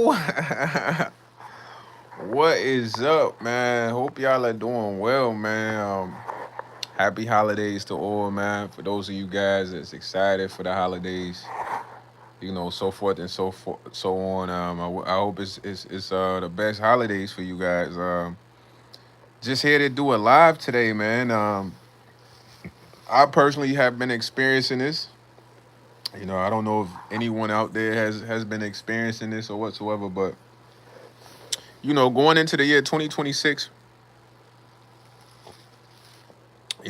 What is up, man? Hope y'all are doing well, man. Happy holidays to all, man. For those of you guys that's excited for the holidays, so forth and so on. I hope it's the best holidays for you guys. Just here to do a live today, man. I personally have been experiencing this. I don't know if anyone out there has been experiencing this or whatsoever, but going into the year 2026,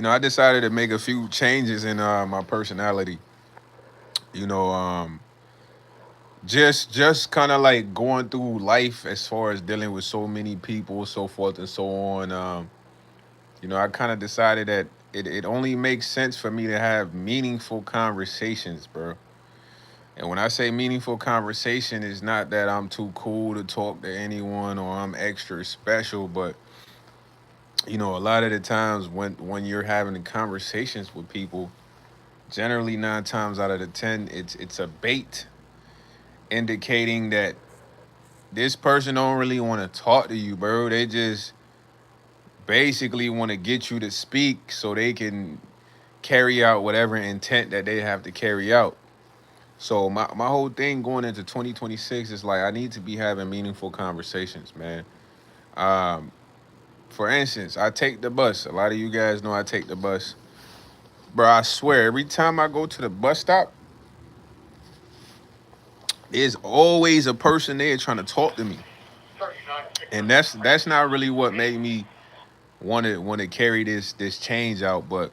I decided to make a few changes in my personality. You know, um, just kind of like going through life as far as dealing with so many people, so forth and so on. I kind of decided that it only makes sense for me to have meaningful conversations, bro. And when I say meaningful conversation, it's not that I'm too cool to talk to anyone or I'm extra special, but a lot of the times when you're having conversations with people, generally 9 times out of the 10, it's a bait indicating that this person don't really want to talk to you, bro. They just basically want to get you to speak so they can carry out whatever intent that they have to carry out. So my whole thing going into 2026 is like I need to be having meaningful conversations, man. Um, for instance, I take the bus. A lot of you guys know I take the bus. Bro, I swear, every time I go to the bus stop, there's always a person there trying to talk to me. And that's not really what made me want to carry this change out. But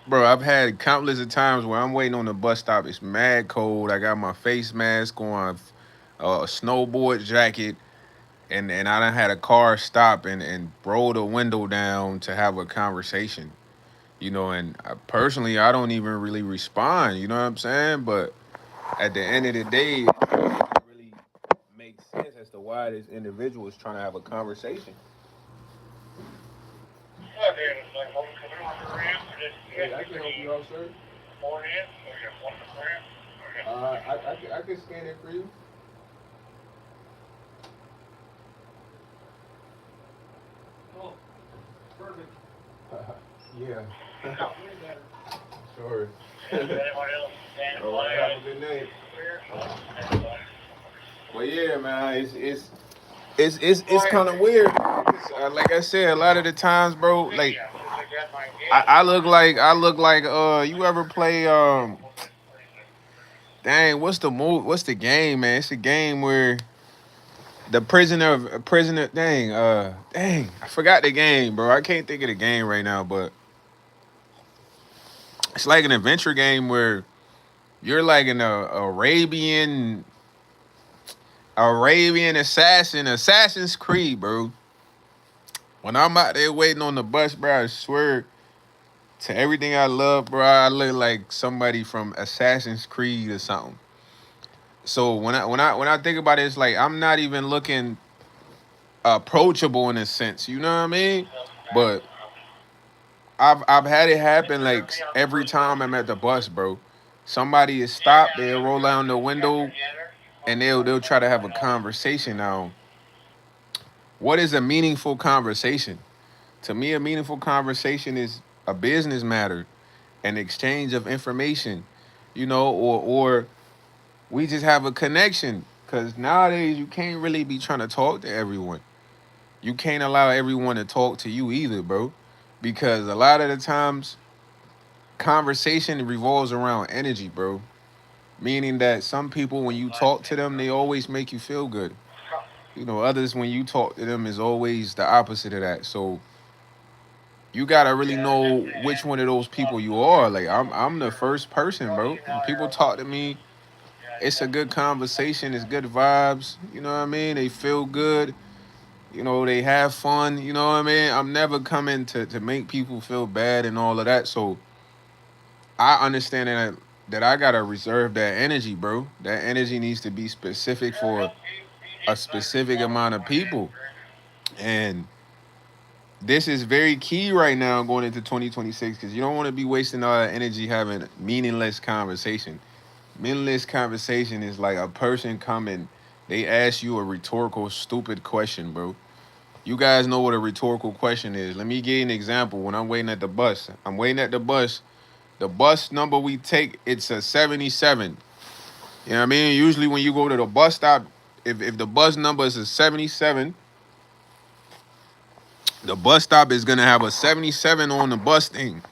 bro, I've had countless of times where I'm waiting on the bus stop. It's mad cold. I got my face mask on, a snowboard jacket, and I done had a car stop and roll the window down to have a conversation. And personally, I don't even really respond. You know what I'm saying? But at the end of the day, it doesn't really make sense as to why this individual is trying to have a conversation. Hey, I can help you out, sir. I can scan it for you. Yeah. Sure. All right, have a good night. Well, yeah, man, it's kind of weird. Like I said, a lot of the times, bro, like I look like you ever play dang, what's the game, man? It's a game where the prisoner dang, I forgot the game, bro. I can't think of the game right now, but it's like an adventure game where you're like an Arabian Assassin's Creed, bro. When I'm out there waiting on the bus, bro, I swear to everything I love, bro, I look like somebody from Assassin's Creed or something. So when I think about it, it's like I'm not even looking approachable in a sense. You know what I mean? But I've had it happen like every time I'm at the bus, bro. Somebody is stopped, they'll roll down the window and they'll try to have a conversation. Now, what is a meaningful conversation? To me, a meaningful conversation is a business matter, an exchange of information, or we just have a connection. Cause nowadays you can't really be trying to talk to everyone. You can't allow everyone to talk to you either, bro. Because a lot of the times conversation revolves around energy, bro. Meaning that some people when you talk to them, they always make you feel good. Others when you talk to them is always the opposite of that. So you gotta really know which one of those people you are. Like I'm the first person, bro. When people talk to me, it's a good conversation, it's good vibes, you know what I mean? They feel good, they have fun, you know what I mean? I'm never coming to make people feel bad and all of that. So I understand that I gotta reserve that energy, bro. That energy needs to be specific for a specific amount of people. And this is very key right now going into 2026 because you don't want to be wasting all that energy having meaningless conversation. Meaningless conversation is like a person coming They ask you a rhetorical, stupid question, bro. You guys know what a rhetorical question is. Let me give you an example. When I'm waiting at the bus, I'm waiting at the bus. The bus number we take, it's a 77. You know what I mean? Usually when you go to the bus stop, if the bus number is a 77, the bus stop is gonna have a 77 on the bus thing.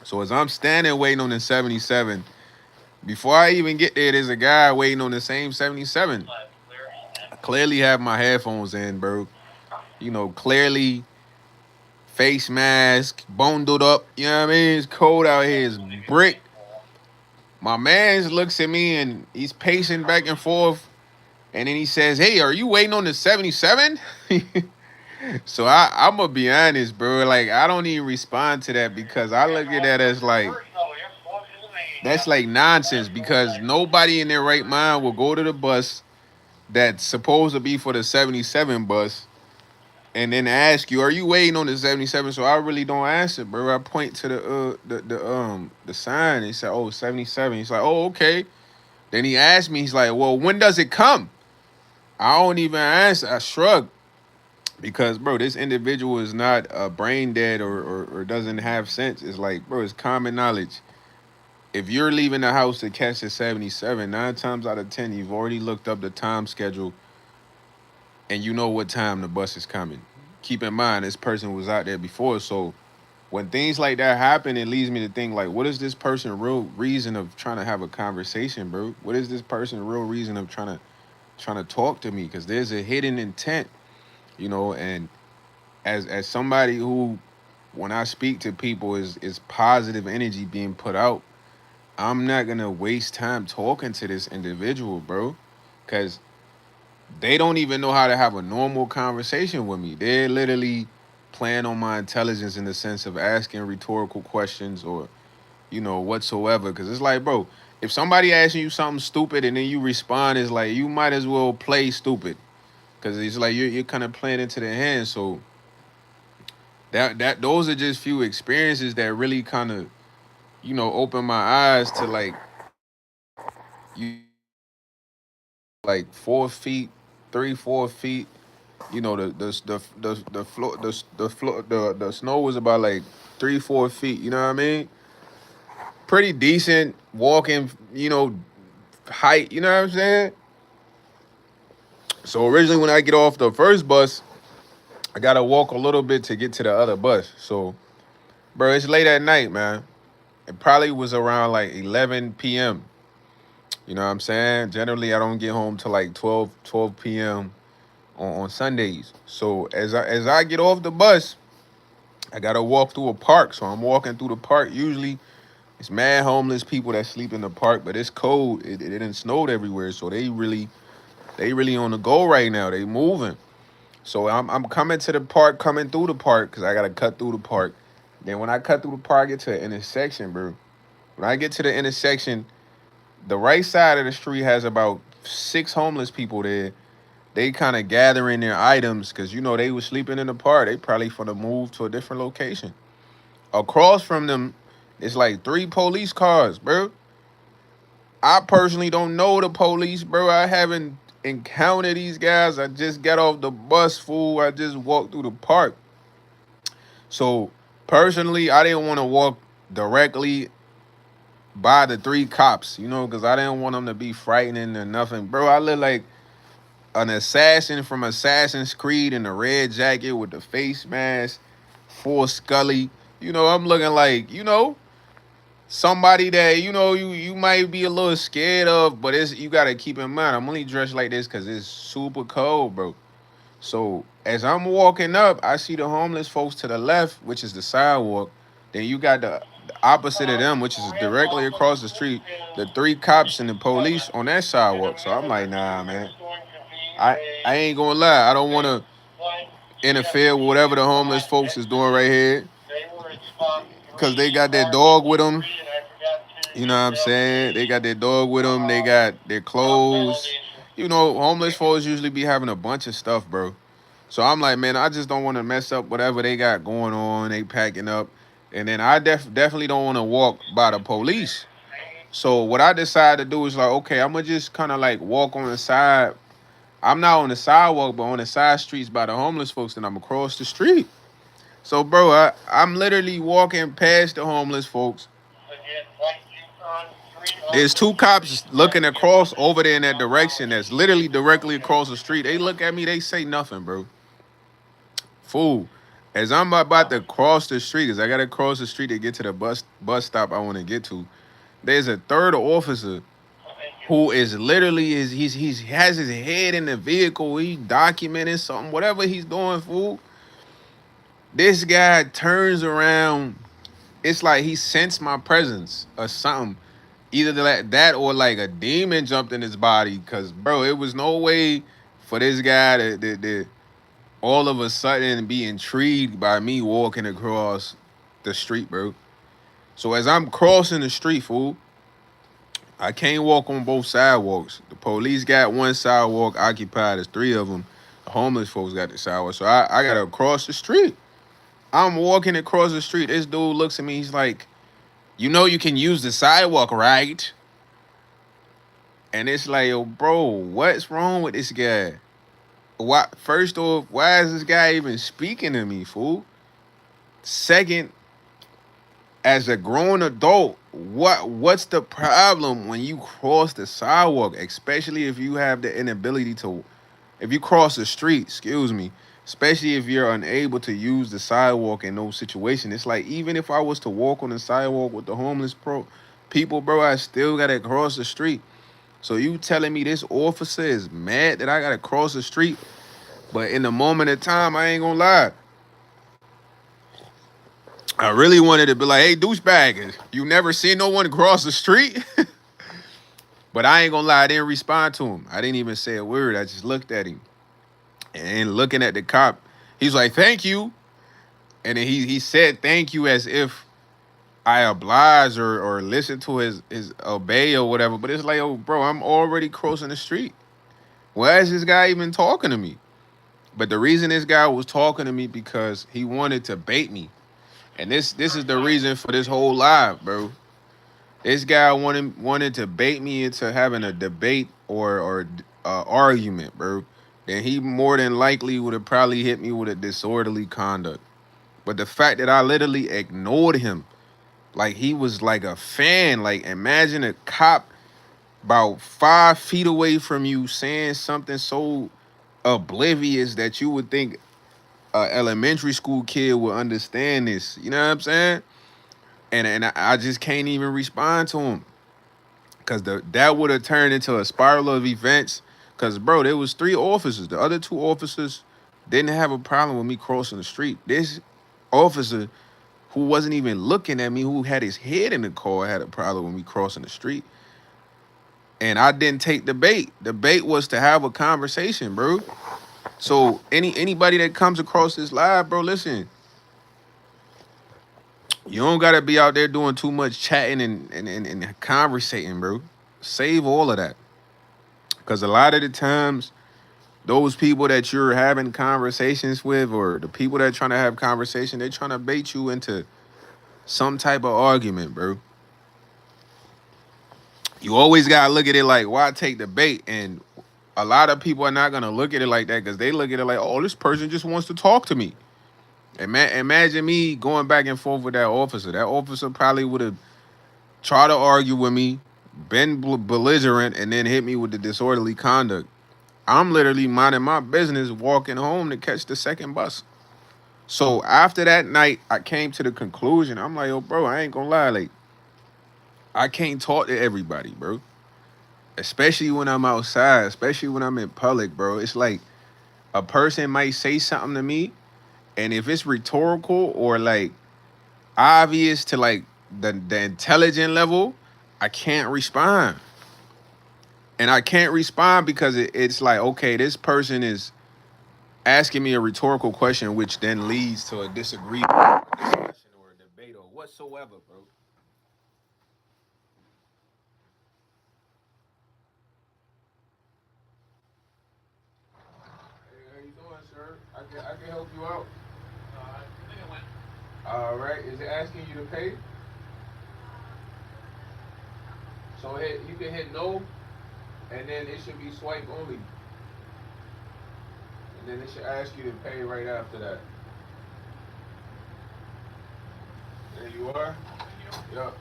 So as I'm standing waiting on the 77, before I even get there, there's a guy waiting on the same 77. I clearly have my headphones in, bro. You know, clearly face mask, bundled up. You know what I mean? It's cold out here. It's brick. My man looks at me and he's pacing back and forth. And then he says, "Hey, are you waiting on the 77?" So I'm gonna be honest, bro. Like I don't even respond to that because I look at that as like that's like nonsense because nobody in their right mind will go to the bus that's supposed to be for the 77 bus and then ask you, "Are you waiting on the 77?" So I really don't answer, bro. I point to the sign. He said, "Oh, 77." He's like, "Oh, okay." Then he asked me, he's like, "Well, when does it come?" I don't even answer. I shrug because, bro, this individual is not brain dead or doesn't have sense. It's like, bro, it's common knowledge. If you're leaving the house to catch the 77, 9 times out of 10, you've already looked up the time schedule and you know what time the bus is coming. Keep in mind, this person was out there before. So when things like that happen, it leads me to think, like, what is this person real reason of trying to have a conversation, bro? What is this person real reason of trying to talk to me? Because there's a hidden intent, you know, and as somebody who when I speak to people is positive energy being put out, I'm not gonna waste time talking to this individual, bro, because they don't even know how to have a normal conversation with me. They're literally playing on my intelligence in the sense of asking rhetorical questions or whatsoever. Because it's like, bro, if somebody asking you something stupid and then you respond, it's like you might as well play stupid because it's like you're kind of playing into their hands. So that those are just few experiences that really kind of open my eyes to like like 4 feet, 3 4 feet. The floor the snow was about like 3 4 feet. You know what I mean? Pretty decent walking. Height. You know what I'm saying? So originally when I get off the first bus, I gotta walk a little bit to get to the other bus. So, bro, it's late at night, man. It probably was around like 11 p.m. You know what I'm saying? Generally, I don't get home till like 12 p.m. On Sundays. So as I get off the bus, I gotta walk through a park. So I'm walking through the park. Usually, it's mad homeless people that sleep in the park, but it's cold. It didn't snowed everywhere, so they really on the go right now. They moving. So I'm coming to the park, coming through the park, because I gotta cut through the park. Then when I cut through the park, I get to an intersection, bro. When I get to the intersection, the right side of the street has about 6 homeless people there. They kind of gathering their items because they was sleeping in the park. They probably for to move to a different location. Across from them, it's like 3 police cars, bro. I personally don't know the police, bro. I haven't encountered these guys. I just got off the bus, fool. I just walked through the park. So personally, I didn't want to walk directly by the 3 cops, because I didn't want them to be frightening or nothing. Bro, I look like an assassin from Assassin's Creed in a red jacket with the face mask, full Scully. I'm looking like, somebody that, you might be a little scared of, but you gotta keep in mind, I'm only dressed like this because it's super cold, bro. So as I'm walking up, I see the homeless folks to the left, which is the sidewalk. Then you got the opposite of them, which is directly across the street, the 3 cops and the police on that sidewalk. So I'm like, nah, man. I ain't gonna lie. I don't want to interfere with whatever the homeless folks is doing right here, cause they got their dog with them. You know what I'm saying? They got their dog with them. They got their clothes. Homeless folks usually be having a bunch of stuff, bro. So I'm like, man, I just don't want to mess up whatever they got going on. They packing up, and then I definitely don't want to walk by the police. So what I decided to do is like, okay, I'm gonna just kind of like walk on the side I'm not on the sidewalk, but on the side streets by the homeless folks, and I'm across the street. So, bro, I'm literally walking past the homeless folks. There's two cops looking across over there in that direction that's literally directly across the street. They look at me, they say nothing, bro. Fool. As I'm about to cross the street, because I gotta cross the street to get to the bus stop I want to get to, there's a third officer who is literally he has his head in the vehicle. He documenting something, whatever he's doing, fool. This guy turns around. It's like he sensed my presence or something. Either that or like a demon jumped in his body. Cause bro, it was no way for this guy to all of a sudden be intrigued by me walking across the street, bro. So as I'm crossing the street, fool, I can't walk on both sidewalks. The police got one sidewalk occupied. There's three of them. The homeless folks got the sidewalk. So I gotta cross the street. I'm walking across the street. This dude looks at me. He's like, "You know you can use the sidewalk, right?" And it's like, yo, bro, what's wrong with this guy? Why? First off, why is this guy even speaking to me, fool? Second, as a grown adult, what's the problem when you cross the sidewalk, especially if you have the inability to, if you cross the street, excuse me, especially if you're unable to use the sidewalk in those situations. It's like even if I was to walk on the sidewalk with the homeless people, bro, I still gotta cross the street. So you telling me this officer is mad that I gotta cross the street, but in the moment of time, I ain't gonna lie. I really wanted to be like, hey, douchebag, you never seen no one cross the street? But I ain't gonna lie, I didn't respond to him. I didn't even say a word. I just looked at him. And looking at the cop, he's like, thank you. And then he said thank you as if I oblige or listen to his obey or whatever. But it's like, oh, bro, I'm already crossing the street. Why is this guy even talking to me? But the reason this guy was talking to me because he wanted to bait me. And this is the reason for this whole live, bro. This guy wanted to bait me into having a debate or argument, bro. Then he more than likely would have probably hit me with a disorderly conduct. But the fact that I literally ignored him, like he was like a fan. Like imagine a cop about 5 feet away from you saying something so oblivious that you would think a elementary school kid would understand this. You know what I'm saying? And I just can't even respond to him because that would have turned into a spiral of events. Because bro, there was three officers. The other two officers didn't have a problem with me crossing the street. This officer who wasn't even looking at me, who had his head in the car, had a problem with me crossing the street. And I didn't take the bait. The bait was to have a conversation, bro. So anybody that comes across this live, bro, listen, you don't gotta be out there doing too much chatting and conversating, bro. Save all of that. Cause a lot of the times, those people that you're having conversations with, or the people that are trying to have conversation, they're trying to bait you into some type of argument, bro. You always gotta look at it like, why take the bait? And a lot of people are not gonna look at it like that because they look at it like, oh, this person just wants to talk to me. Imagine me going back and forth with that officer. That officer probably would have tried to argue with me, been belligerent, and then hit me with the disorderly conduct. I'm literally minding my business, walking home to catch the second bus. So after that night, I came to the conclusion. I'm like, yo, bro, I ain't gonna lie, like, I can't talk to everybody, bro. Especially when I'm outside, especially when I'm in public, bro. It's like a person might say something to me, and if it's rhetorical or like obvious to like the intelligent level, I can't respond. And I can't respond because it's like, okay, this person is asking me a rhetorical question, which then leads to a disagreement, a discussion, or a debate, or whatsoever, bro. Hey, how you doing, sir? I can help you out. All right. Is it asking you to pay? So you can hit no, and then it should be swipe only. and then it should ask you to pay right after that. There you are. Yep.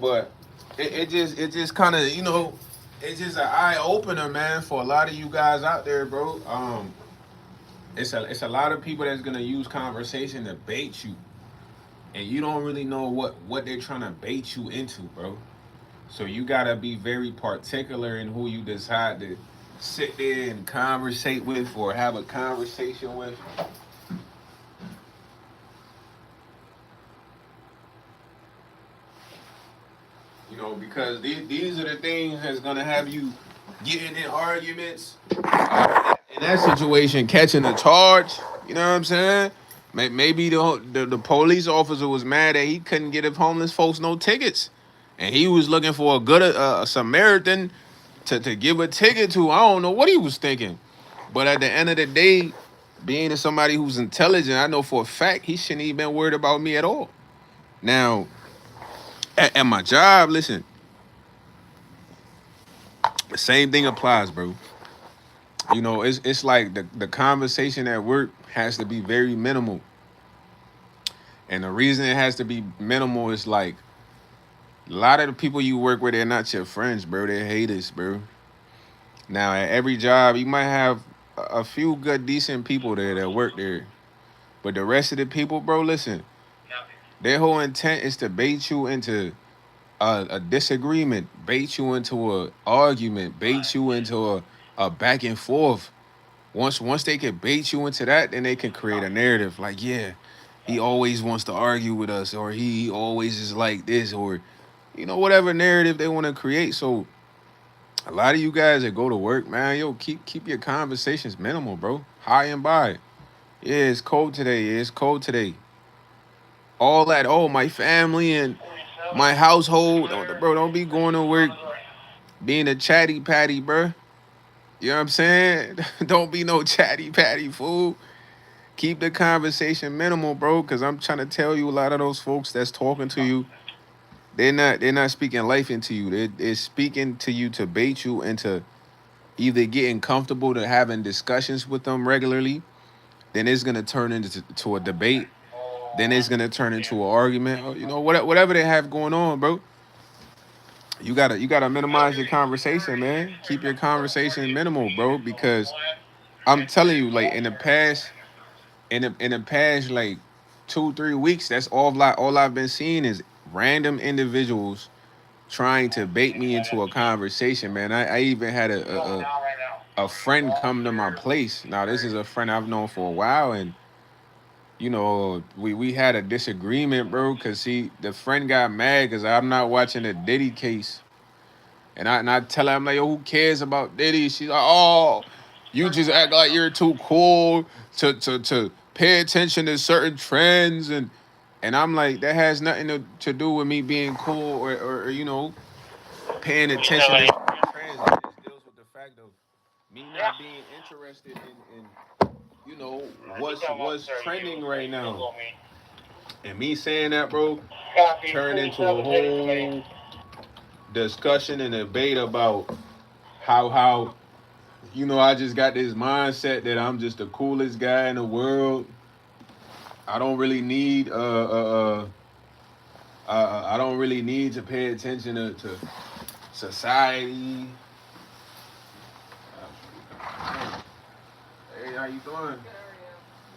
But it just kind of it's just an eye opener, man, for a lot of you guys out there, bro. It's a lot of people that's gonna use conversation to bait you, and you don't really know what they're trying to bait you into, bro. So you gotta be very particular in who you decide to sit there and conversate with or have a conversation with. Because these are the things that's gonna have you getting in arguments. In that situation, catching a charge. You know what I'm saying? Maybe the police officer was mad that he couldn't get his homeless folks no tickets, and he was looking for a good Samaritan to give a ticket to. I don't know what he was thinking, but at the end of the day, being somebody who's intelligent, I know for a fact he shouldn't even been worried about me at all. Now, at my job, listen, the same thing applies, bro. It's like the conversation at work has to be very minimal. And the reason it has to be minimal is like a lot of the people you work with, they're not your friends, bro. They're haters, bro. Now, at every job, you might have a few good, decent people there that work there. But the rest of the people, bro, listen, their whole intent is to bait you into a disagreement, bait you into a argument, bait you into a back and forth. Once they can bait you into that, then they can create a narrative like, yeah, he always wants to argue with us, or he always is like this, or whatever narrative they want to create. So a lot of you guys that go to work, man, yo, keep your conversations minimal, bro. High and by. Yeah, it's cold today. Yeah, it's cold today. All that. Oh, my family and my household. Bro, don't be going to work being a chatty patty, bro. You know what I'm saying? Don't be no chatty patty fool. Keep the conversation minimal, bro. Because I'm trying to tell you, a lot of those folks that's talking to you, they're not speaking life into you. They're speaking to you to bait you into either getting comfortable to having discussions with them regularly. Then it's gonna turn into to a debate. Then it's gonna turn into an argument. Or, whatever they have going on, bro. You gotta minimize your conversation, man. Keep your conversation minimal, bro. Because I'm telling you, like in the past like 2-3 weeks, that's all I've been seeing is random individuals trying to bait me into a conversation, man. I even had a friend come to my place. Now this is a friend I've known for a while, and we had a disagreement, bro, because the friend got mad because I'm not watching the Diddy case. And I tell her, I'm like, yo, who cares about Diddy? She's like, oh, you just act like you're too cool to pay attention to certain trends. And I'm like, that has nothing to do with me being cool or paying attention to certain trends. It just deals with the fact of me not being interested in what's trending right now. And me saying that, bro, turned into a whole discussion and debate about how I just got this mindset that I'm just the coolest guy in the world. I don't really need I don't really need to pay attention to society. Hey, how you doing?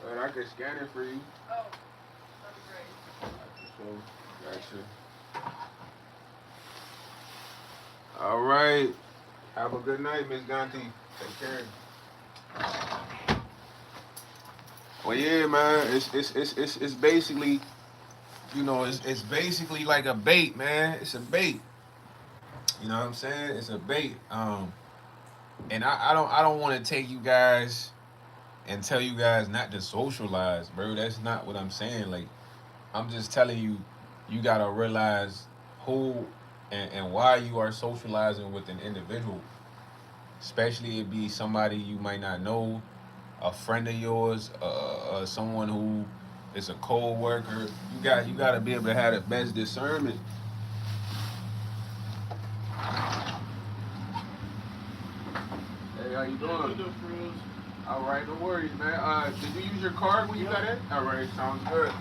Well, I can scan it for you. So, gotcha. All right. Have a good night, Miss Ganti. Take care. Well, yeah, man. It's basically it's basically like a bait, man. It's a bait. You know what I'm saying? It's a bait. And I don't want to take you guys and tell you guys not to socialize, bro. That's not what I'm saying. Like I'm just telling you, you gotta realize who and why you are socializing with an individual. Especially it be somebody you might not know, a friend of yours, someone who is a co-worker. You gotta be able to have the best discernment. Hey, How you Yeah, doing? window froze. All right, no worries, man. Did you use your card when you Yep. got in? All right, sounds good.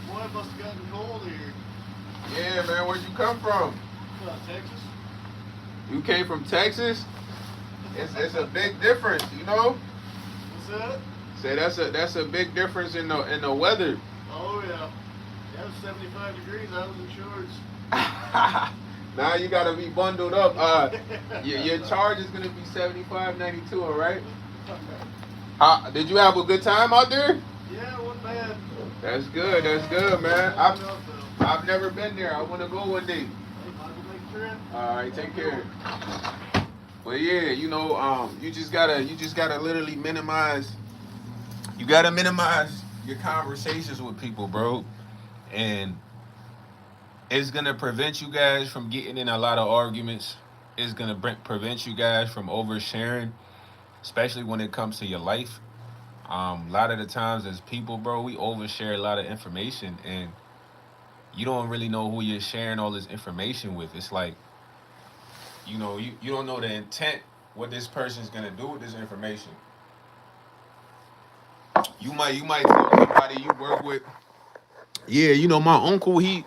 Boy, it must have gotten cold here. Yeah, man. Where'd you come from? Texas? You came from Texas. It's a big difference, you know. What's that? Say that's a big difference in the weather. Oh, yeah. Yeah, it was 75 degrees. I was in shorts. Now you gotta be bundled up. Your charge is gonna be 75.92. All right. Did you have a good time out there? Yeah, it wasn't bad. That's good. That's good, man. Cold enough, though. I've never been there. I want to go one day. Hey, might as well make a trip. All right, take care. But yeah, you just gotta literally minimize. You gotta minimize your conversations with people, bro, and it's gonna prevent you guys from getting in a lot of arguments. It's gonna prevent you guys from oversharing, especially when it comes to your life. A lot of the times as people, bro, we overshare a lot of information, and you don't really know who you're sharing all this information with. It's like, you don't know the intent, what this person's gonna do with this information. You might tell somebody you work with, yeah, my uncle, he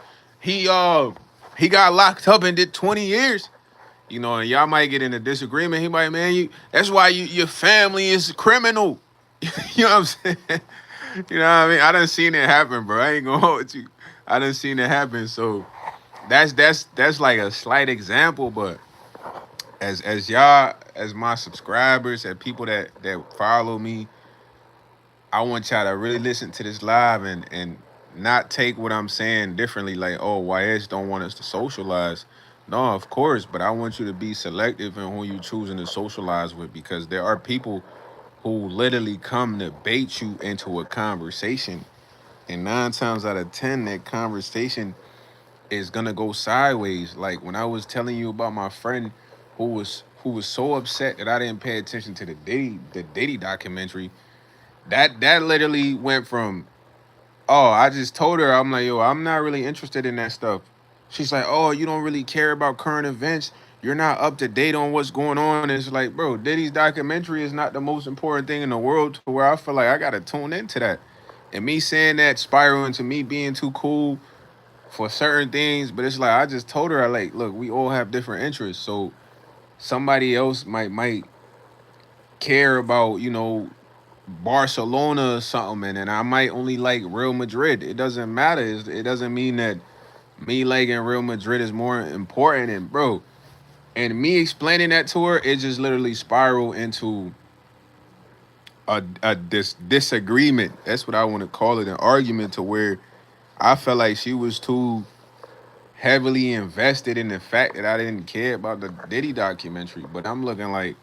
got locked up and did 20 years. And y'all might get in a disagreement. He might, man, that's why your family is criminal. You know what I'm saying? You know what I mean? I done seen it happen, bro. I ain't gonna hold you. I done seen it happen. So that's like a slight example, but as y'all, as my subscribers, and people that follow me, I want y'all to really listen to this live and not take what I'm saying differently. Like, oh, YS don't want us to socialize. No, of course, but I want you to be selective in who you choosing to socialize with, because there are people who literally come to bait you into a conversation, and 9 times out of 10, that conversation is gonna go sideways. Like when I was telling you about my friend who was so upset that I didn't pay attention to the Diddy documentary. That literally went from, oh, I just told her, I'm like, yo, I'm not really interested in that stuff. She's like, oh, you don't really care about current events. You're not up to date on what's going on. And it's like, bro, Diddy's documentary is not the most important thing in the world to where I feel like I gotta tune into that. And me saying that spiral into me being too cool for certain things, but it's like I just told her, I like, look, we all have different interests. So somebody else might care about, Barcelona or something, and I might only like Real Madrid. It doesn't matter. It doesn't mean that me liking Real Madrid is more important. And bro, and me explaining that to her, it just literally spiraled into a disagreement. That's what I want to call it, an argument, to where I felt like she was too heavily invested in the fact that I didn't care about the Diddy documentary. But I'm looking like,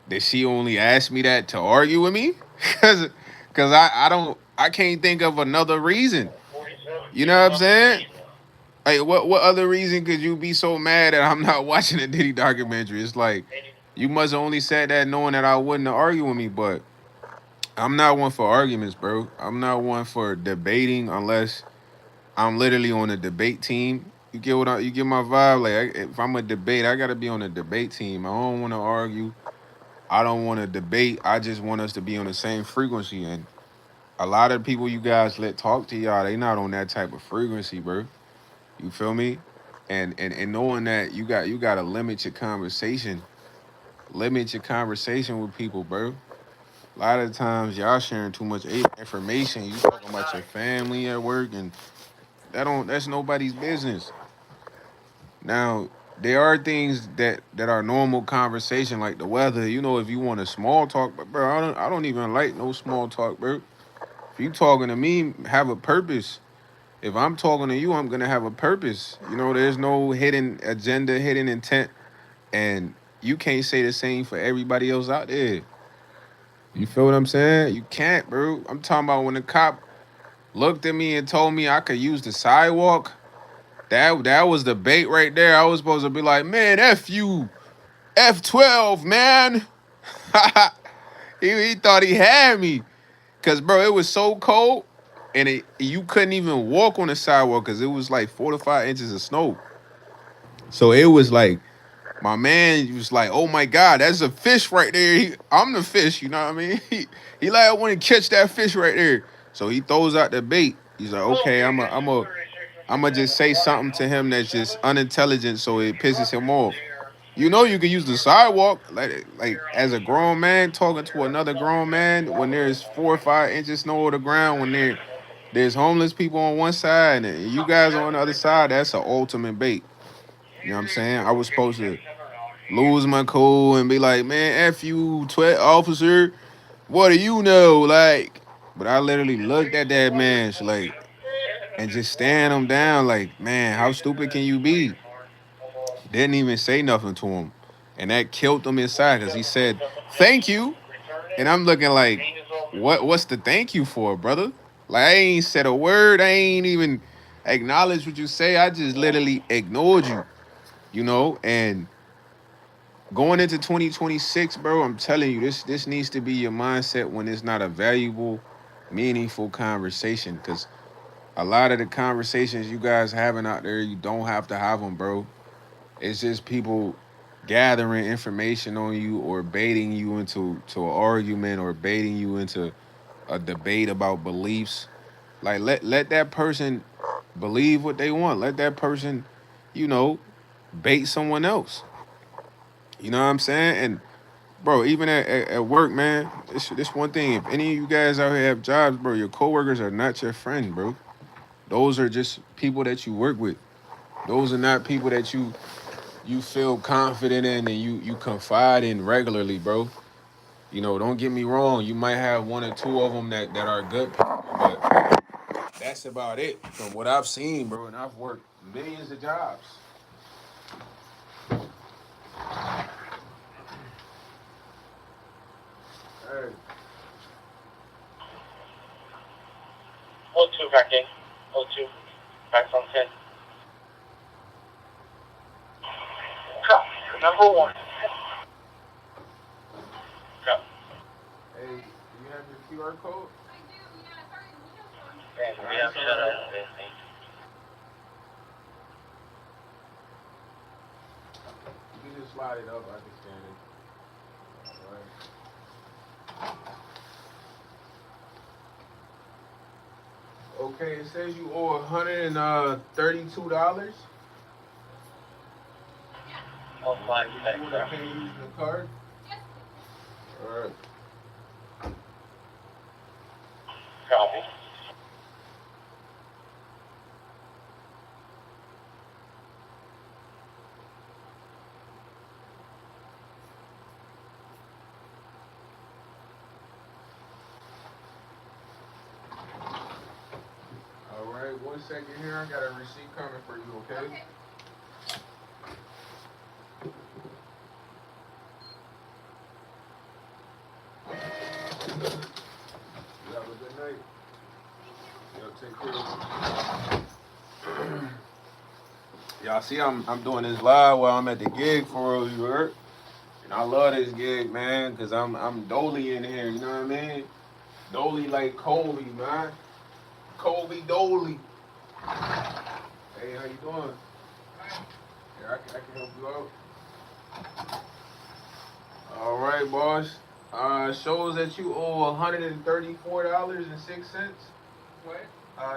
did she only ask me that to argue with me? Cause I can't think of another reason. You know what I'm saying? Like what other reason could you be so mad that I'm not watching a Diddy documentary? It's like you must have only said that knowing that I wouldn't argue with me, but I'm not one for arguments, bro. I'm not one for debating unless I'm literally on a debate team. You get my vibe. Like if I'm a debate, I gotta be on a debate team. I don't want to argue. I don't want to debate. I just want us to be on the same frequency. And a lot of people you guys let talk to y'all, they not on that type of frequency, bro. You feel me? And knowing that you gotta limit your conversation. Limit your conversation with people, bro. A lot of times y'all sharing too much information. You talking about your family at work, and that's nobody's business. Now, there are things that are normal conversation, like the weather. If you want a small talk, but bro, I don't even like no small talk, bro. If you talking to me, have a purpose. If I'm talking to you, I'm gonna have a purpose. There's no hidden agenda, hidden intent, and you can't say the same for everybody else out there. You feel what I'm saying? You can't, bro. I'm talking about when the cop looked at me and told me I could use the sidewalk. That was the bait right there. I was supposed to be like, man, F you, F12, man. he thought he had me. Cause bro, it was so cold, and you couldn't even walk on the sidewalk because it was like 4 to 5 inches of snow. So it was like My man was like, "Oh my God, that's a fish right there. I'm the fish." You know what I mean? He like, "I want to catch that fish right there." So he throws out the bait. He's like, "Okay, I'm gonna just say something to him that's just unintelligent, so it pisses him off." You know, you can use the sidewalk, like as a grown man talking to another grown man when there's 4 or 5 inches snow on the ground, when there's homeless people on one side and you guys on the other side. That's an ultimate bait. You know what I'm saying? I was supposed to lose my cool and be like, "Man, F you, officer. What do you know?" Like, but I literally looked at that man, like, and just staring him down, like, man, how stupid can you be? Didn't even say nothing to him. And that killed him inside because he said, "Thank you." And I'm looking like, what's the thank you for, brother? Like, I ain't said a word. I ain't even acknowledged what you say. I just literally ignored you, and going into 2026, bro, I'm telling you, this needs to be your mindset when it's not a valuable, meaningful conversation. Because a lot of the conversations you guys having out there, you don't have to have them, bro. It's just people gathering information on you or baiting you into an argument or baiting you into a debate about beliefs. Like, let that person believe what they want. Let that person, you know, bait someone else. You know what I'm saying? And bro, even at work, man, this one thing. If any of you guys out here have jobs, bro, your coworkers are not your friends, bro. Those are just people that you work with. Those are not people that you feel confident in and you confide in regularly, bro. Don't get me wrong. You might have one or two of them that are good people, but that's about it from what I've seen, bro. And I've worked millions of jobs. Hey, O2 packing. O2. Back on 10. Cup. Number 1. Cup. hey, do you have your QR code? Man, we have shut up. You can just slide it up. I can scan it. All right. Okay, it says you owe $132. Oh, fine. You want to pay using the card? All right. Copy. All right. 1 second here. I got a receipt coming for you. Okay. You have a good night. Yo, take care. Y'all see, I'm doing this live while I'm at the gig for real, you heard? And I love this gig, man, cause I'm Dolly in here. You know what I mean? Dolly like Colby, man. Colby Dolly. Hey, how you doing? Here, I can help you out. All right, boss. Shows that you owe $134.06. What?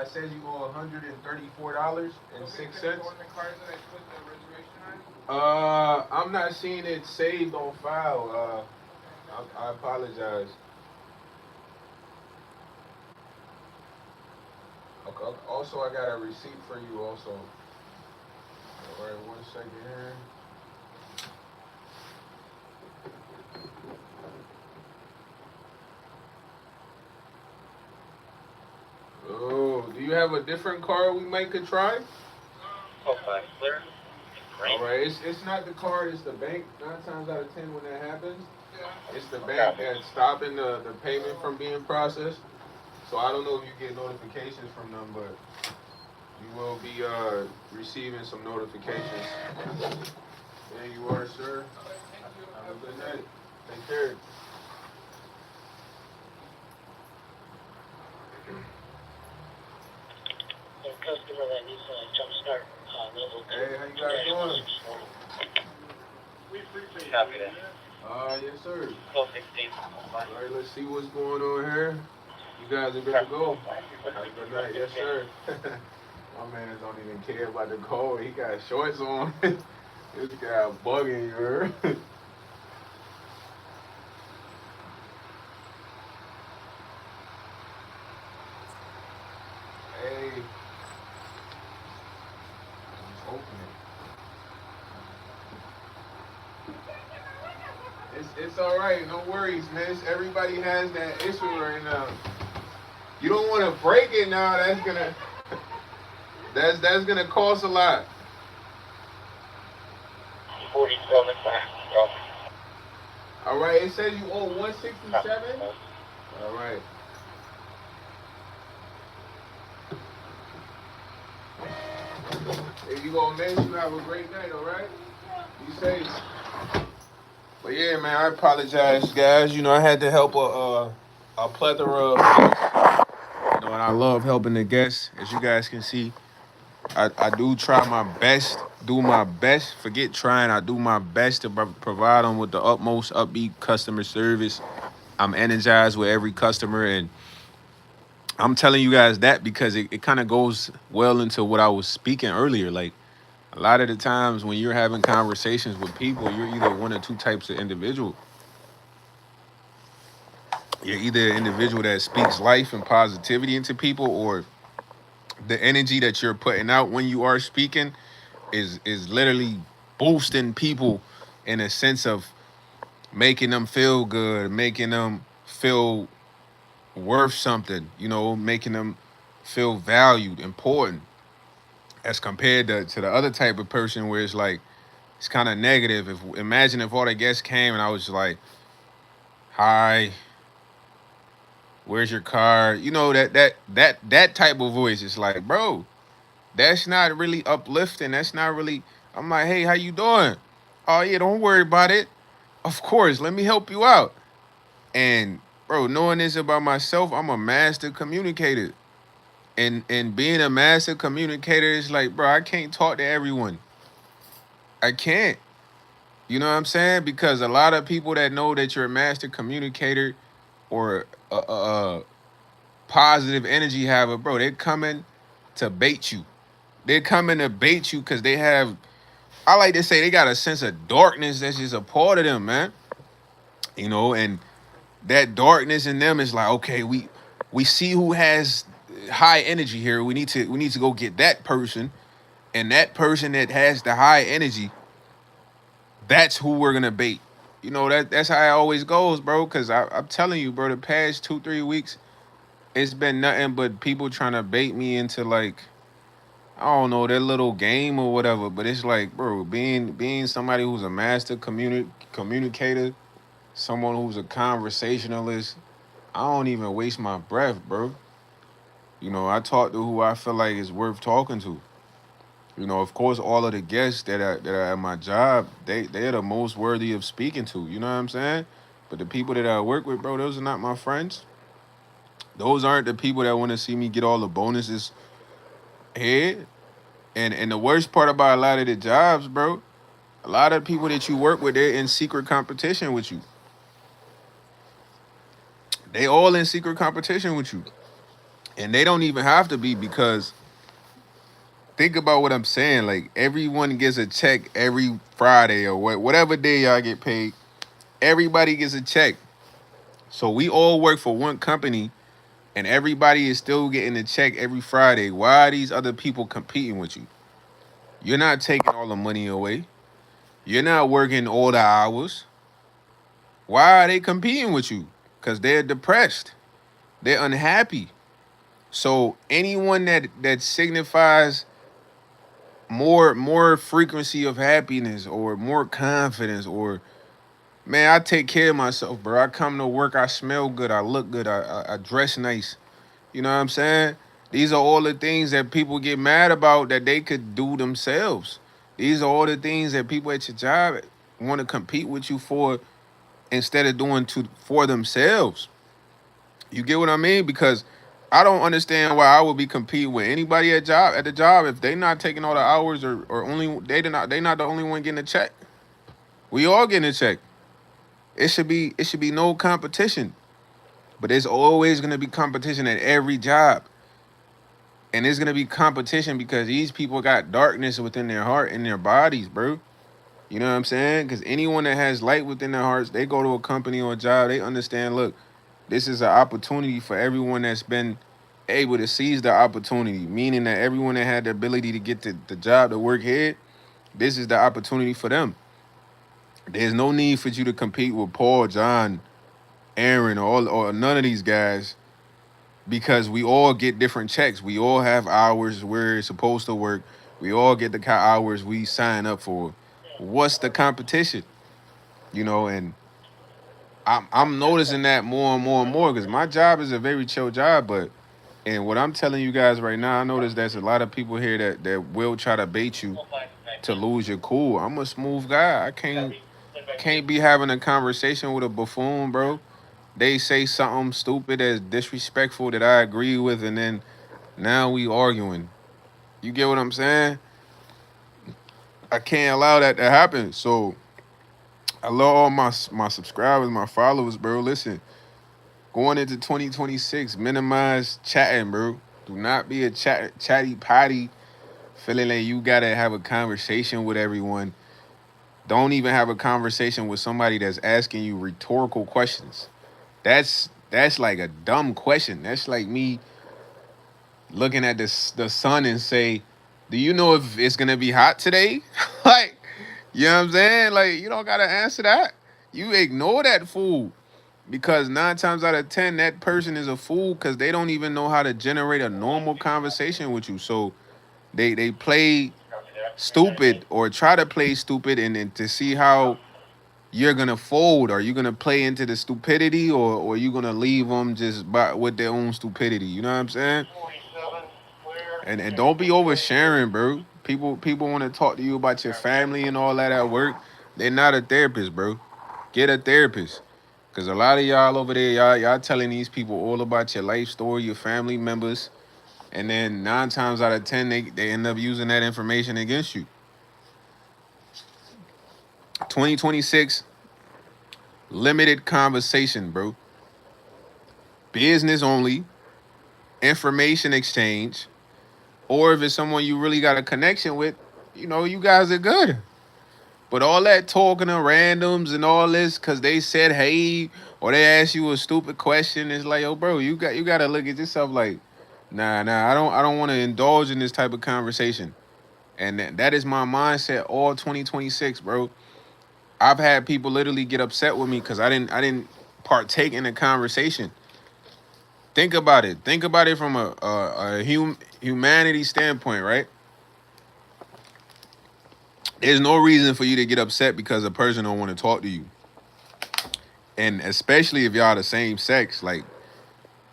It says you owe $134.06. On the card that I put the reservation on? I'm not seeing it saved on file. I apologize. Okay. Also, I got a receipt for you. Also. All right, 1 second here. Oh, do you have a different card we might could try? Oh, fine. Clear. All right, it's not the card, it's the bank. 9 times out of 10 when that happens, Yeah. it's the bank that's stopping the payment from being processed. So I don't know if you get notifications from them, but you will be receiving some notifications. There you are, sir. Okay, thank you. Have a good night. Take care. A customer that needs a jump start level 2. Hey, how you guys doing? Yeah. Yes, sir. All right, let's see what's going on here. You guys are good to go. Have a good night. Yes, sir. My man don't even care about the cold. He got shorts on. This guy bugging you, heard? Hey, I'm opening. It's all right. No worries, man. Everybody has that issue right now. You don't want to break it now. That's gonna cost a lot. All right. It says you owe 167. All right. There you go, man. You have a great night. All right. Be safe. But yeah, man. I apologize, guys. You know, I had to help a plethora of guests. You know, and I love helping the guests. As you guys can see, I do try my best, do my best. Forget trying. I do my best to provide them with the utmost upbeat customer service. I'm energized with every customer, and I'm telling you guys that because it kind of goes well into what I was speaking earlier. Like a lot of the times when you're having conversations with people, you're either one or two types of individual. You're either an individual that speaks life and positivity into people, or the energy that you're putting out when you are speaking is literally boosting people in a sense of making them feel good, making them feel worth something, you know, making them feel valued, important, as compared to the other type of person where it's like it's kind of negative. If imagine if all the guests came and I was like, "Hi, where's your car?" You know that type of voice. It's like, bro, that's not really uplifting. That's not really. I'm like, "Hey, how you doing?" "Oh yeah, don't worry about it. Of course, let me help you out." And bro, knowing this about myself, I'm a master communicator. And being a master communicator is like, bro, I can't talk to everyone. I can't. You know what I'm saying? Because a lot of people that know that you're a master communicator or a positive energy haver, bro, they're coming to bait you. They're coming to bait you because they have, I like to say, they got a sense of darkness that's just a part of them, man. You know, and that darkness in them is like, okay, we see who has high energy here. We need to go get that person, and that person that has the high energy, that's who we're gonna bait. You know that's how it always goes, bro. Cause I'm telling you, bro, the past 2-3 weeks, it's been nothing but people trying to bait me into like I don't know their little game or whatever. But it's like, bro, being somebody who's a master communicator, someone who's a conversationalist, I don't even waste my breath, bro. You know, I talk to who I feel like is worth talking to. You know, of course, all of the guests that are at my job, they're the most worthy of speaking to. You know what I'm saying? But the people that I work with, bro, those are not my friends. Those aren't the people that want to see me get all the bonuses here. And the worst part about a lot of the jobs, bro, a lot of people that you work with, they're in secret competition with you. They all in secret competition with you. And they don't even have to be because think about what I'm saying. Like everyone gets a check every Friday or whatever day y'all get paid. Everybody gets a check. So we all work for one company and everybody is still getting a check every Friday. Why are these other people competing with you? You're not taking all the money away. You're not working all the hours. Why are they competing with you? Because they're depressed. They're unhappy. So anyone that signifies more frequency of happiness or more confidence or man, I take care of myself, bro. I come to work, I smell good, I look good, I dress nice. You know what I'm saying? These are all the things that people get mad about that they could do themselves. These are all the things that people at your job want to compete with you for instead of doing to for themselves. You get what I mean? Because I don't understand why I would be competing with anybody at the job if they not taking all the hours or only they not the only one getting a check. We all getting a check. It should be no competition. But there's always gonna be competition at every job. And there's gonna be competition because these people got darkness within their heart and their bodies, bro. You know what I'm saying? Because anyone that has light within their hearts, they go to a company or a job, they understand, look, this is an opportunity for everyone that's been able to seize the opportunity, meaning that everyone that had the ability to get the job to work here, this is the opportunity for them. There's no need for you to compete with Paul, John, Aaron, or none of these guys because we all get different checks. We all have hours we're supposed to work. We all get the kind of hours we sign up for. What's the competition? And I'm noticing that more and more and more because my job is a very chill job, but and what I'm telling you guys right now, I notice there's a lot of people here that will try to bait you to lose your cool. I'm a smooth guy. I can't be having a conversation with a buffoon, bro. They say something stupid as disrespectful that I agree with, and then now we arguing. You get what I'm saying? I can't allow that to happen. So I love all my subscribers, my followers, bro. Listen, going into 2026, minimize chatting, bro. Do not be a chatty patty, feeling like you gotta have a conversation with everyone. Don't even have a conversation with somebody that's asking you rhetorical questions. That's like a dumb question. That's like me looking at the sun and say, "Do you know if it's gonna be hot today?" Like, you know what I'm saying? Like, you don't gotta answer that. You ignore that fool because 9 times out of 10, that person is a fool because they don't even know how to generate a normal conversation with you. So they play stupid or try to play stupid and to see how you're gonna fold. Are you gonna play into the stupidity or are you gonna leave them just by with their own stupidity? You know what I'm saying? And don't be oversharing, bro. People want to talk to you about your family and all that at work. They're not a therapist, bro. Get a therapist. Cause a lot of y'all over there, y'all telling these people all about your life story, your family members, and then 9 times out of 10, they end up using that information against you. 2026, limited conversation, bro. Business only, information exchange, or if it's someone you really got a connection with, you guys are good. But all that talking to randoms and all this, cause they said hey, or they ask you a stupid question, it's like, yo, bro, you gotta look at yourself like, nah, I don't want to indulge in this type of conversation. And that is my mindset all 2026, bro. I've had people literally get upset with me because I didn't partake in the conversation. Think about it. Think about it from a humanity standpoint, right? There's no reason for you to get upset because a person don't want to talk to you, and especially if y'all the same sex. Like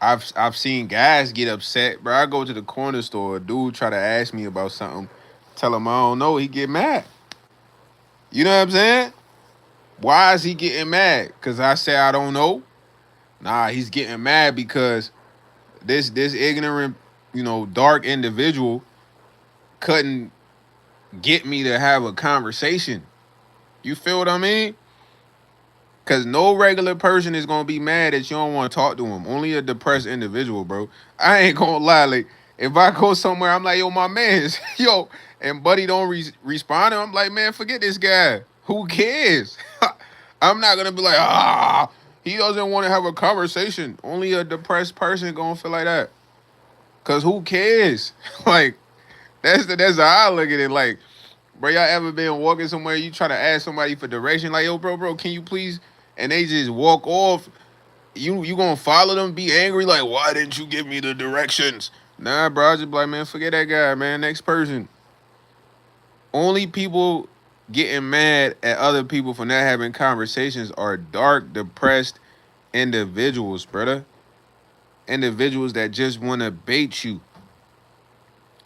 I've seen guys get upset, bro. I go to the corner store, a dude try to ask me about something, tell him I don't know, he get mad. You know what I'm saying? Why is he getting mad? Cause I say I don't know. Nah, he's getting mad because this ignorant, dark individual couldn't get me to have a conversation. You feel what I mean? Cause no regular person is gonna be mad that you don't want to talk to him. Only a depressed individual, bro. I ain't gonna lie. Like if I go somewhere, I'm like, yo, my man's, yo, and Buddy don't respond. I'm like, man, forget this guy. Who cares? I'm not gonna be like, he doesn't want to have a conversation. Only a depressed person gonna feel like that. Cause who cares? Like that's how I look at it. Like, bro, y'all ever been walking somewhere, you try to ask somebody for direction, like, yo, bro, can you please? And they just walk off. You gonna follow them, be angry, like, why didn't you give me the directions? Nah, bro, I just be like, man, forget that guy, man. Next person. Only people getting mad at other people for not having conversations are dark, depressed individuals, brother. Individuals that just want to bait you.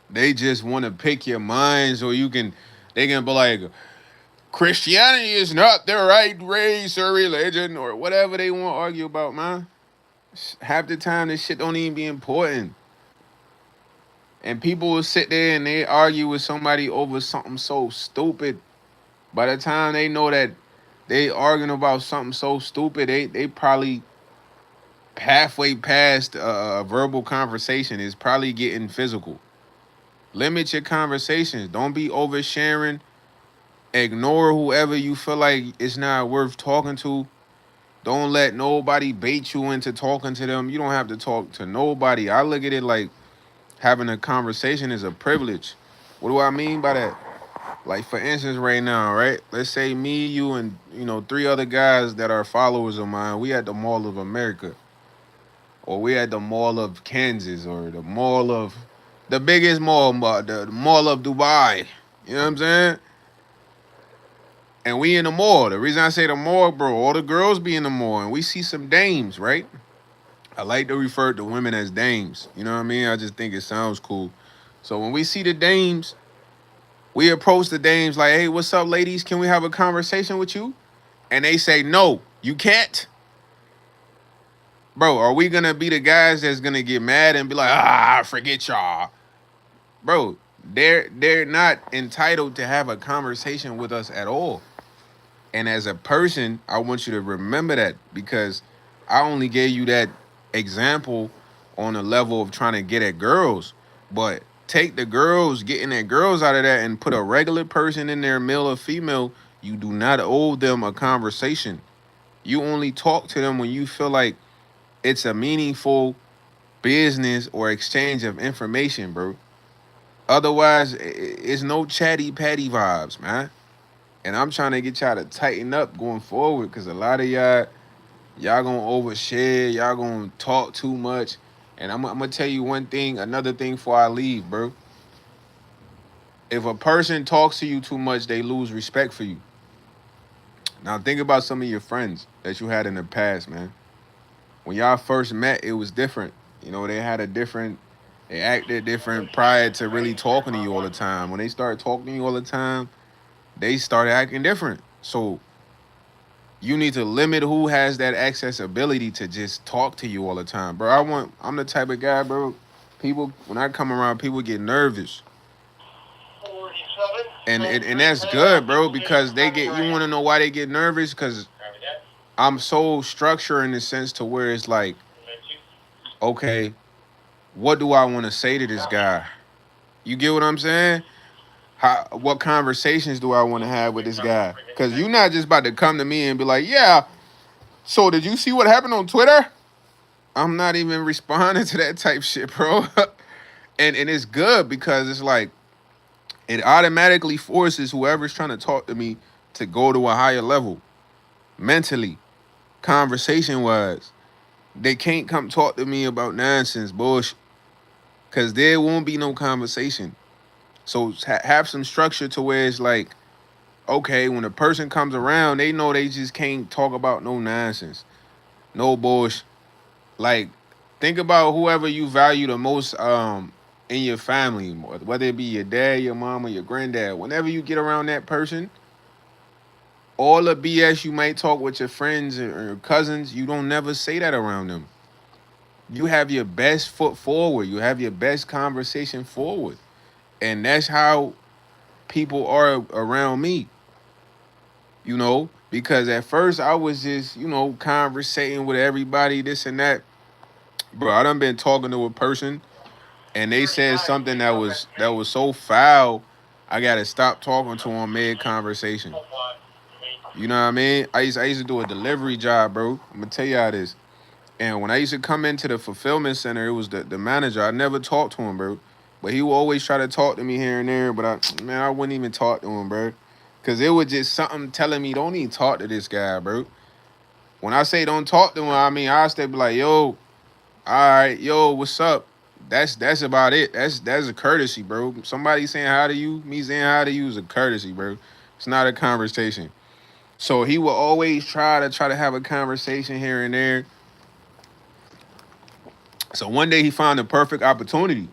They just want to pick your minds, or they can be like, Christianity is not the right race or religion or whatever they want to argue about, man. Half the time, this shit don't even be important. And people will sit there and they argue with somebody over something so stupid. By the time they know that They arguing about something so stupid. They probably halfway past a verbal conversation is probably getting physical. Limit your conversations. Don't be oversharing. Ignore whoever you feel like it's not worth talking to. Don't let nobody bait you into talking to them. You don't have to talk to nobody. I look at it like having a conversation is a privilege. What do I mean by that? Like for instance, right now, right? Let's say me, you, and three other guys that are followers of mine. We at the Mall of America, or we at the Mall of Kansas, or the Mall of the biggest mall, the Mall of Dubai. You know what I'm saying? And we in the mall. The reason I say the mall, bro, all the girls be in the mall, and we see some dames, right? I like to refer to women as dames. You know what I mean? I just think it sounds cool. So when we see the dames, we approach the dames like, "Hey, what's up, ladies? Can we have a conversation with you?" And they say, "No, you can't." Bro, are we gonna be the guys that's gonna get mad and be like, forget y'all? Bro, they're not entitled to have a conversation with us at all. And as a person, I want you to remember that because I only gave you that example on the level of trying to get at girls. But take the girls, getting at girls out of that and put a regular person in there, male or female, you do not owe them a conversation. You only talk to them when you feel like it's a meaningful business or exchange of information, bro. Otherwise, it's no chatty patty vibes, man. And I'm trying to get y'all to tighten up going forward because a lot of y'all gonna overshare, y'all gonna talk too much. And I'm gonna tell you one thing, another thing before I leave, bro. If a person talks to you too much, they lose respect for you. Now think about some of your friends that you had in the past, man. When y'all first met, it was different. They had a different, they acted different prior to really talking to you all the time. When they started talking to you all the time, they started acting different. So you need to limit who has that accessibility to just talk to you all the time, bro. I'm the type of guy, bro. People when I come around, people get nervous, 47. and that's good, bro, because they get. You want to know why they get nervous? Because I'm so structured in the sense to where it's like, okay, what do I want to say to this guy? You get what I'm saying? What conversations do I want to have with this guy? Because you're not just about to come to me and be like, yeah. So did you see what happened on Twitter? I'm not even responding to that type shit, bro. And it's good because it's like it automatically forces whoever's trying to talk to me to go to a higher level mentally, conversation wise. They can't come talk to me about nonsense, bullshit, because there won't be no conversation. So have some structure to where it's like, okay, when a person comes around, they know they just can't talk about no nonsense, no bullshit. Like, think about whoever you value the most in your family, whether it be your dad, your mom, or your granddad. Whenever you get around that person, all the BS you might talk with your friends or your cousins, you don't never say that around them. You have your best foot forward. You have your best conversation forward. And that's how people are around me, because at first I was just, conversating with everybody, this and that. Bro, I done been talking to a person and they said something that was so foul, I gotta stop talking to them mid conversation. You know what I mean? I used to do a delivery job, bro. I'm gonna tell y'all this. And when I used to come into the fulfillment center, it was the manager. I never talked to him, bro. But he would always try to talk to me here and there. But I wouldn't even talk to him, bro. Cause it was just something telling me don't even talk to this guy, bro. When I say don't talk to him, I mean I still be like, yo, all right, yo, what's up? That's about it. That's a courtesy, bro. Somebody saying hi to you, me saying hi to you is a courtesy, bro. It's not a conversation. So he will always try to have a conversation here and there. So one day he found the perfect opportunity.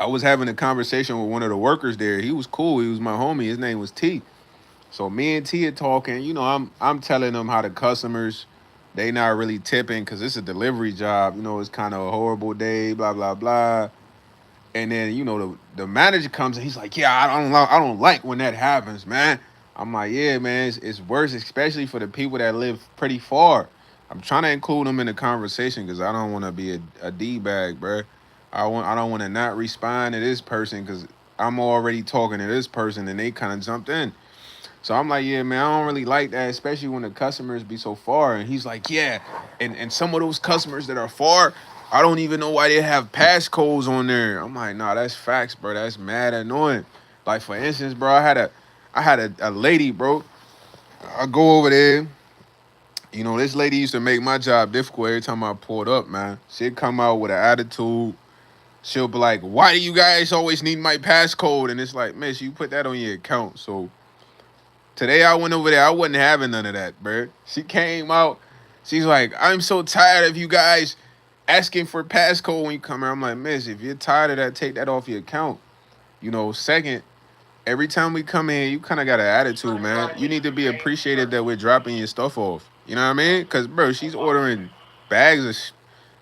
I was having a conversation with one of the workers there. He was cool. He was my homie. His name was T. So me and T are talking. I'm telling them how the customers they not really tipping because it's a delivery job. It's kind of a horrible day. Blah blah blah. And then the manager comes and he's like, "Yeah, I don't like when that happens, man. I'm like, yeah, man, it's worse, especially for the people that live pretty far. I'm trying to include them in the conversation because I don't want to be a d bag, bro. I don't want to not respond to this person because I'm already talking to this person and they kind of jumped in. So I'm like, yeah, man, I don't really like that, especially when the customers be so far. And he's like, yeah, and some of those customers that are far, I don't even know why they have passcodes on there. I'm like, nah, that's facts, bro. That's mad annoying. Like for instance, bro, I had a lady, bro. I go over there. You know, this lady used to make my job difficult every time I pulled up, man. She'd come out with an attitude. She'll be like, why do you guys always need my passcode? And it's like, miss, you put that on your account. So today I went over there. I wasn't having none of that, bro. She came out. She's like, I'm so tired of you guys asking for passcode when you come here. I'm like, miss, if you're tired of that, take that off your account. Second, every time we come in, you kind of got an attitude, man. You need to be appreciated that we're dropping your stuff off. You know what I mean? Because, bro, she's ordering bags of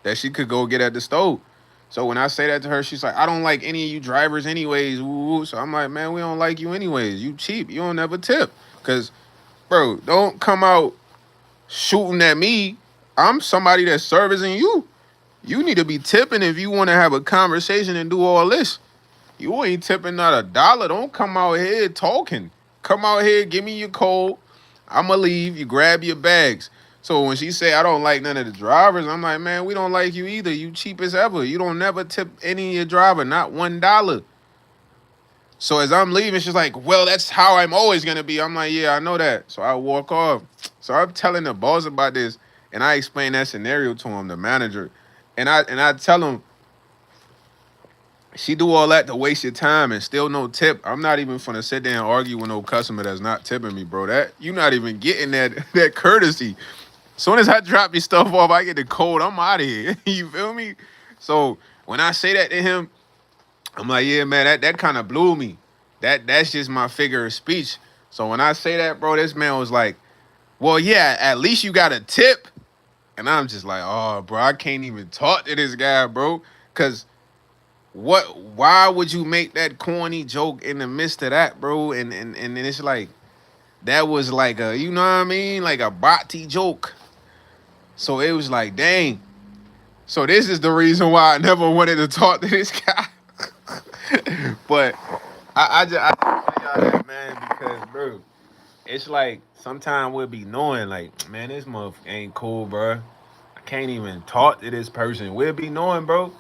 that she could go get at the store. So when I say that to her, she's like, I don't like any of you drivers anyways. Woo. So I'm like, man, we don't like you anyways. You cheap. You don't never tip. Because, bro, don't come out shooting at me. I'm somebody that's servicing you. You need to be tipping if you want to have a conversation and do all this. You ain't tipping not a dollar. Don't come out here talking. Come out here, give me your code. I'ma leave. You grab your bags. So when she say I don't like none of the drivers, I'm like, man, we don't like you either. You cheap as ever. You don't never tip any of your driver, not $1. So as I'm leaving, she's like, well, that's how I'm always gonna be. I'm like, yeah, I know that. So I walk off. So I'm telling the boss about this, and I explain that scenario to him, the manager, and I tell him she do all that to waste your time and still no tip. I'm not even finna sit there and argue with no customer that's not tipping me, bro. That you not even getting that that courtesy. Soon as I drop your stuff off, I get the code. I'm out of here. You feel me? So when I say that to him, I'm like, yeah, man, that kind of blew me. That's just my figure of speech. So when I say that, bro, this man was like, well, yeah, at least you got a tip. And I'm just like, oh, bro, I can't even talk to this guy, bro. Cause why would you make that corny joke in the midst of that, bro? And it's like that was like a, you know what I mean? Like a bati joke. So it was like, dang. So this is the reason why I never wanted to talk to this guy. But I tell y'all that, man, because bro, it's like sometimes we'll be knowing like, man, this motherfucker ain't cool, bro. I can't even talk to this person. We'll be knowing, bro.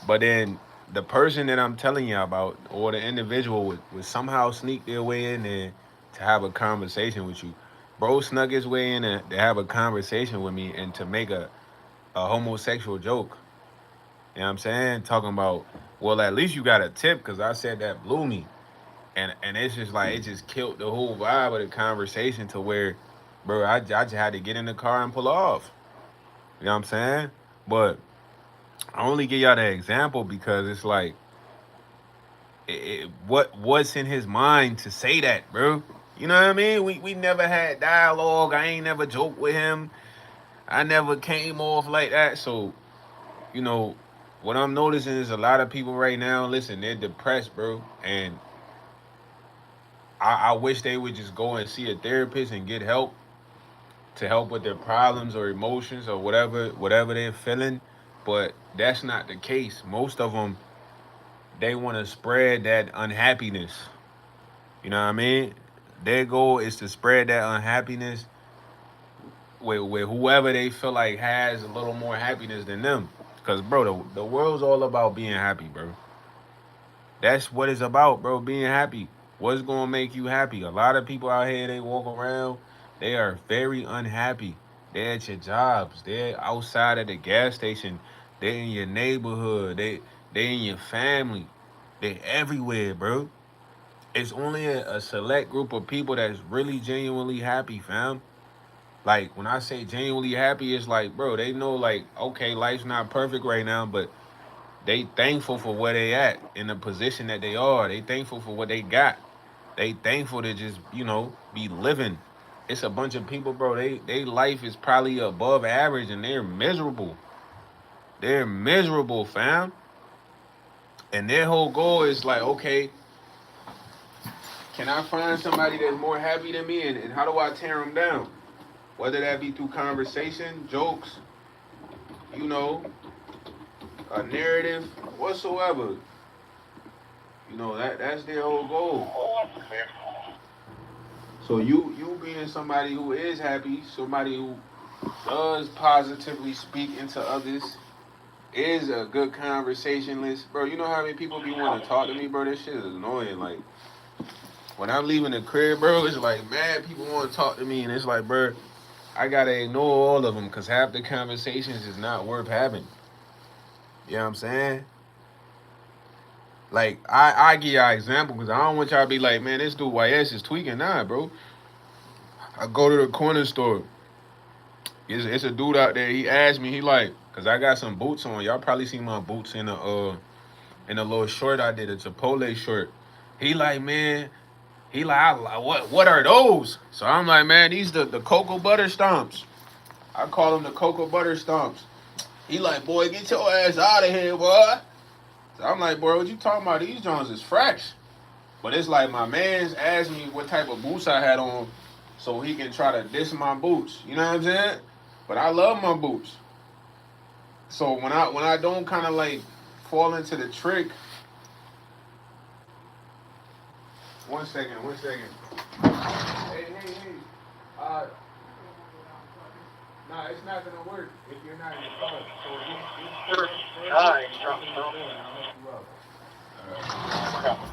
But then the person that I'm telling you about, or the individual would somehow sneak their way in there to have a conversation with you. Bro snuck his way in to have a conversation with me and to make a homosexual joke. You know what I'm saying? Talking about, well, at least you got a tip because I said that blew me. And it's just like, it just killed the whole vibe of the conversation to where, bro, I just had to get in the car and pull off. You know what I'm saying? But I only give y'all that example because it's like, what's in his mind to say that, bro? You know what I mean? We never had dialogue. I ain't never joked with him. I never came off like that. So, you know, what I'm noticing is a lot of people right now, listen, they're depressed, bro. And I wish they would just go and see a therapist and get help to help with their problems or emotions or whatever they're feeling. But that's not the case. Most of them, they want to spread that unhappiness. You know what I mean? Their goal is to spread that unhappiness with whoever they feel like has a little more happiness than them. Because, bro, the world's all about being happy, bro. That's what it's about, bro, being happy. What's going to make you happy? A lot of people out here, they walk around, they are very unhappy. They're at your jobs. They're outside at the gas station. They're in your neighborhood. They in your family. They're everywhere, bro. It's only a select group of people that's really genuinely happy, fam. Like when I say genuinely happy, it's like, bro, they know like, okay, life's not perfect right now, but they thankful for where they at in the position that they are. They thankful for what they got. They thankful to just, be living. It's a bunch of people, bro. They life is probably above average and they're miserable. They're miserable, fam. And their whole goal is like, okay, Can I find somebody that's more happy than me, and how do I tear them down? Whether that be through conversation, jokes, you know, a narrative, whatsoever. You know that's their whole goal. So you being somebody who is happy, somebody who does positively speak into others, is a good conversationalist, bro. You know how many people be wanting to talk to me, bro? This shit is annoying. Like when I'm leaving the crib, bro, it's like mad people want to talk to me, and it's like, bro, I gotta ignore all of them because half the conversations is not worth having. You know what I'm saying? Like I give y'all an example because I don't want y'all to be like, man, this dude YS is tweaking. Nah, bro. I go to the corner store. It's a dude out there. He asked me, he like, cause I got some boots on. Y'all probably seen my boots in a little short I did, a Chipotle short. He like, man, he like, what are those? So I'm like, man, these the cocoa butter stomps. I call them the cocoa butter stomps. He like, boy, get your ass out of here, boy. So I'm like, bro, what you talking about? These Jones is fresh. But it's like my man's asked me what type of boots I had on so he can try to diss my boots. You know what I'm saying? But I love my boots. So when I don't kind of like fall into the trick. One second, one second. Hey. Uh, nah, it's not gonna work if you're not in the car. So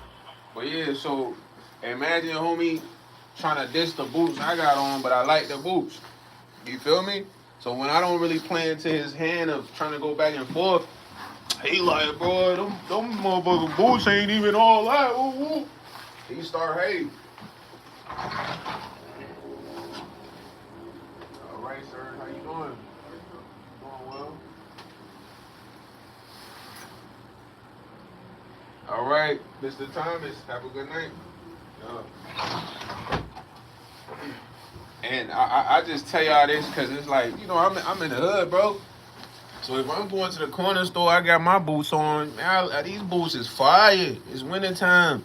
but yeah, so imagine homie trying to diss the boots I got on, but I like the boots. You feel me? So when I don't really play into his hand of trying to go back and forth, he like, bro, them motherfucking boots ain't even all that. Ooh, ooh. He start hating. All right, sir. How you doing? Doing well. All right, Mr. Thomas. Have a good night. And I just tell y'all this because it's like, you know, I'm in the hood, bro. So if I'm going to the corner store, I got my boots on. Man, these boots is fire. It's wintertime.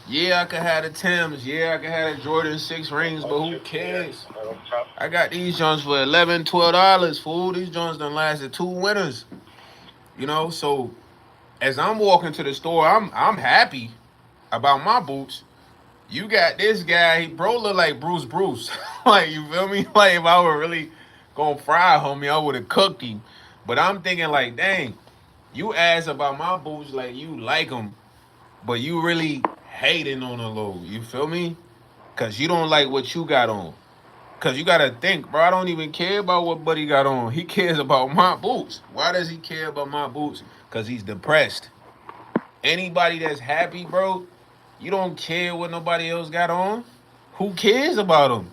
Yeah, I could have the Timbs. Yeah, I could have the Jordan 6 rings, but who cares? I got these joints for $11, $12, fool. These joints done lasted 2 winters. You know, so as I'm walking to the store, I'm happy about my boots. You got this guy, bro, look like Bruce. Like, you feel me? Like, if I were really gonna fry homie, I would have cooked him. But I'm thinking, like, dang, you ask about my boots like you like them, but you really hating on the low. You feel me? Because you don't like what you got on. Because you got to think, bro, I don't even care about what Buddy got on. He cares about my boots. Why does he care about my boots? Because he's depressed. Anybody that's happy, bro, you don't care what nobody else got on. Who cares about them?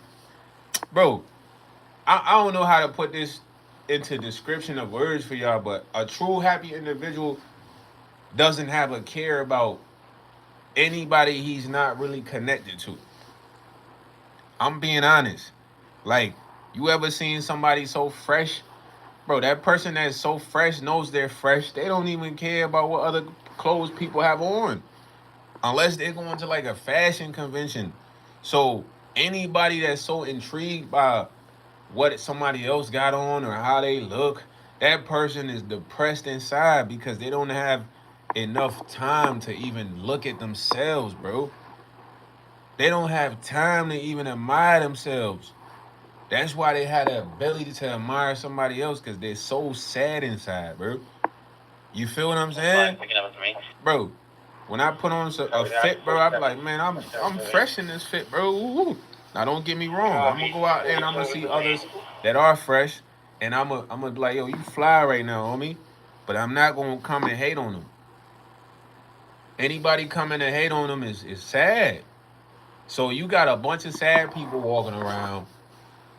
Bro, I don't know how to put this into description of words for y'all, but a true happy individual doesn't have a care about anybody he's not really connected to. I'm being honest. Like, you ever seen somebody so fresh? Bro, that person that's so fresh knows they're fresh. They don't even care about what other clothes people have on. Unless they're going to like a fashion convention. So anybody that's so intrigued by what somebody else got on or how they look, that person is depressed inside because they don't have enough time to even look at themselves, bro. They don't have time to even admire themselves. That's why they had the ability to admire somebody else because they're so sad inside, bro. You feel what I'm saying? Bro, when I put on a fit, bro, I be like, man, I'm fresh in this fit, bro. Ooh. Now don't get me wrong. I'm gonna go out there and I'm gonna see others that are fresh, and I'm gonna be like, yo, you fly right now, homie. But I'm not gonna come and hate on them. Anybody coming to hate on them is sad. So you got a bunch of sad people walking around.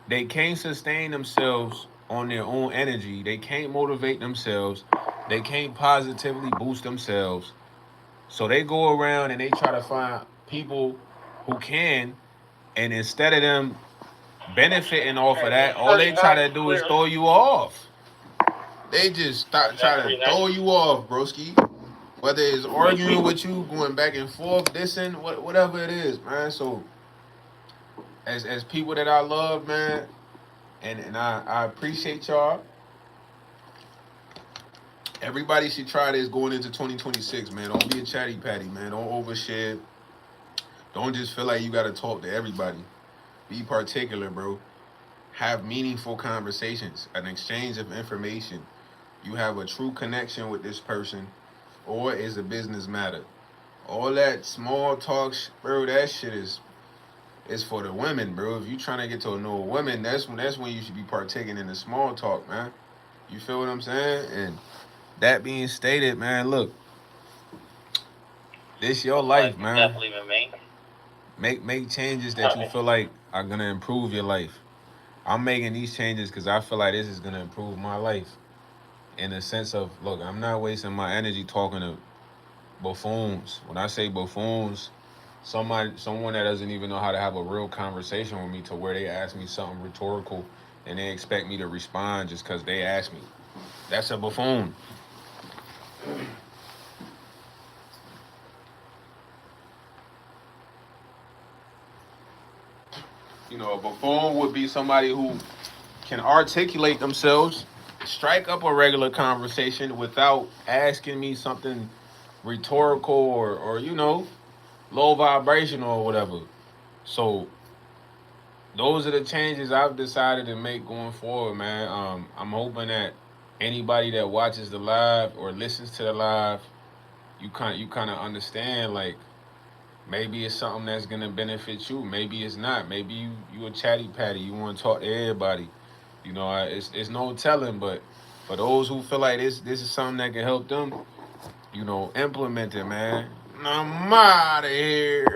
They can't sustain themselves on their own energy. They can't motivate themselves. They can't positively boost themselves. So they go around and they try to find people who can, and instead of them benefiting off of that, all they try to do is throw you off. They just start trying to throw you off, broski. Whether it's arguing with you, going back and forth, dissing, whatever it is, man. So as people that I love, man, and I appreciate y'all. Everybody should try this going into 2026, man. Don't be a chatty patty, man. Don't overshare. Don't just feel like you gotta talk to everybody. Be particular, bro. Have meaningful conversations, an exchange of information. You have a true connection with this person, or is a business matter. All that small talk, bro. That shit is for the women, bro. If you trying to get to know a woman, that's when you should be partaking in the small talk, man. You feel what I'm saying? And that being stated, man, look, this your life, man. Definitely been me. Make changes that you feel like are gonna improve your life. I'm making these changes because I feel like this is gonna improve my life. In the sense of, look, I'm not wasting my energy talking to buffoons. When I say buffoons, someone that doesn't even know how to have a real conversation with me to where they ask me something rhetorical and they expect me to respond just because they ask me. That's a buffoon. You know, a buffoon would be somebody who can articulate themselves, strike up a regular conversation without asking me something rhetorical or low vibrational or whatever. So those are the changes I've decided to make going forward, man. I'm hoping that anybody that watches the live or listens to the live, you kind of understand, like, maybe it's something that's gonna benefit you. Maybe it's not. Maybe you a chatty patty. You want to talk to everybody. It's no telling. But for those who feel like this is something that can help them, implement it, man. I'm out of here.